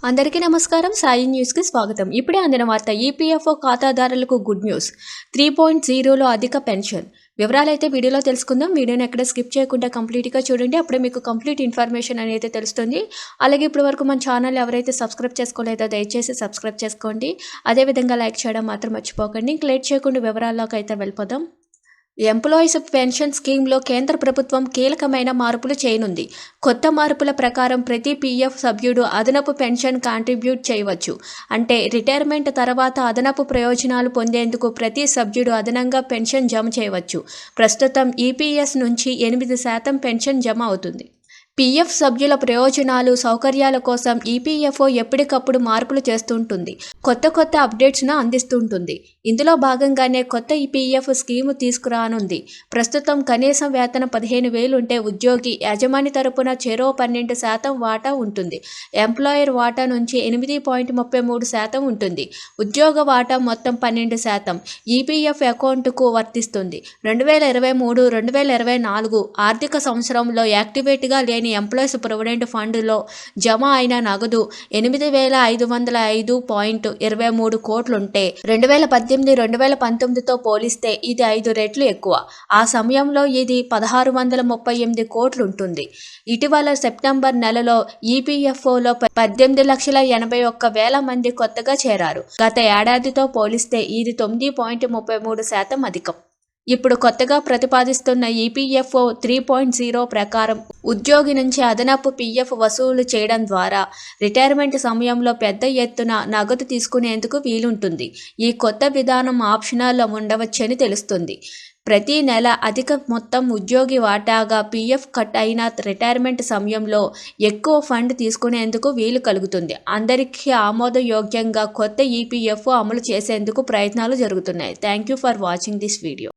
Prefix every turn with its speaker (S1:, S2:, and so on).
S1: అందరికీ నమస్కారం. సాయి న్యూస్కి స్వాగతం. ఇప్పుడే అందిన వార్త. ఈపీఎఫ్ఓ ఖాతాదారులకు గుడ్ న్యూస్. 3.0లో అధిక పెన్షన్ వివరాలైతే వీడియోలో తెలుసుకుందాం. వీడియోని ఎక్కడ స్కిప్ చేయకుండా కంప్లీట్గా చూడండి. అప్పుడే మీకు కంప్లీట్ ఇన్ఫర్మేషన్ అనేది తెలుస్తుంది. అలాగే ఇప్పటి వరకు మన ఛానల్ ఎవరైతే సబ్స్క్రైబ్ చేసుకోలేదో దయచేసి సబ్స్క్రైబ్ చేసుకోండి. అదేవిధంగా లైక్ చేయడం మాత్రం మర్చిపోకండి. ఇంక లేట్ చేయకుండా వివరాల్లోకి అయితే వెళ్ళిపోదాం. ఎంప్లాయీస్ పెన్షన్ స్కీమ్లో కేంద్ర ప్రభుత్వం కీలకమైన మార్పులు చేయనుంది. కొత్త మార్పుల ప్రకారం ప్రతి పీఎఫ్ సభ్యుడు అదనపు పెన్షన్ కాంట్రిబ్యూట్ చేయవచ్చు. అంటే రిటైర్మెంట్ తర్వాత అదనపు ప్రయోజనాలు పొందేందుకు ప్రతి సభ్యుడు అదనంగా పెన్షన్ జమ చేయవచ్చు. ప్రస్తుతం ఈపీఎస్ నుంచి 8% పెన్షన్ జమ అవుతుంది. పీఎఫ్ సభ్యుల ప్రయోజనాలు, సౌకర్యాల కోసం ఈపీఎఫ్ఓ ఎప్పటికప్పుడు మార్పులు చేస్తుంటుంది. కొత్త అప్డేట్స్ను అందిస్తుంటుంది. ఇందులో భాగంగానే కొత్త ఈపీఎఫ్ స్కీము తీసుకురానుంది. ప్రస్తుతం కనీస వేతనం 15,000 ఉంటే ఉద్యోగి యజమాని తరపున చెరో 12% వాటా ఉంటుంది. ఎంప్లాయర్ వాటా నుంచి 8.33% ఉంటుంది. ఉద్యోగ వాటా మొత్తం 12% ఈపీఎఫ్ అకౌంట్కు వర్తిస్తుంది. 2023-2024 ఆర్థిక సంవత్సరంలో యాక్టివేట్గా లేని ఎంప్లాయీస్ ప్రొవిడెంట్ ఫండ్లో జమ అయిన నగదు 8,505.23 కోట్లుంటే 2018-2019తో పోలిస్తే ఇది 5 రెట్లు ఎక్కువ. ఆ సమయంలో ఇది 1,638 కోట్లుంటుంది. ఇటీవల సెప్టెంబర్ నెలలో ఈపీఎఫ్ఓలో 18,81,000 మంది కొత్తగా చేరారు. గత ఏడాదితో పోలిస్తే ఇది 9.33% అధికం. ఇప్పుడు కొత్తగా ప్రతిపాదిస్తున్న ఈపీఎఫ్ఓ 3.0 ప్రకారం ఉద్యోగి నుంచి అదనపు పీఎఫ్ వసూలు చేయడం ద్వారా రిటైర్మెంట్ సమయంలో పెద్ద ఎత్తున నగదు తీసుకునేందుకు వీలుంటుంది. ఈ కొత్త విధానం ఆప్షనల్ ఉండవచ్చని తెలుస్తుంది. ప్రతి నెల అధిక మొత్తం ఉద్యోగి వాటాగా పీఎఫ్ కట్ అయిన రిటైర్మెంట్ సమయంలో ఎక్కువ ఫండ్ తీసుకునేందుకు వీలు కలుగుతుంది. అందరికీ ఆమోదయోగ్యంగా కొత్త ఈపీఎఫ్ఓ అమలు చేసేందుకు ప్రయత్నాలు జరుగుతున్నాయి. Thank you for watching this video.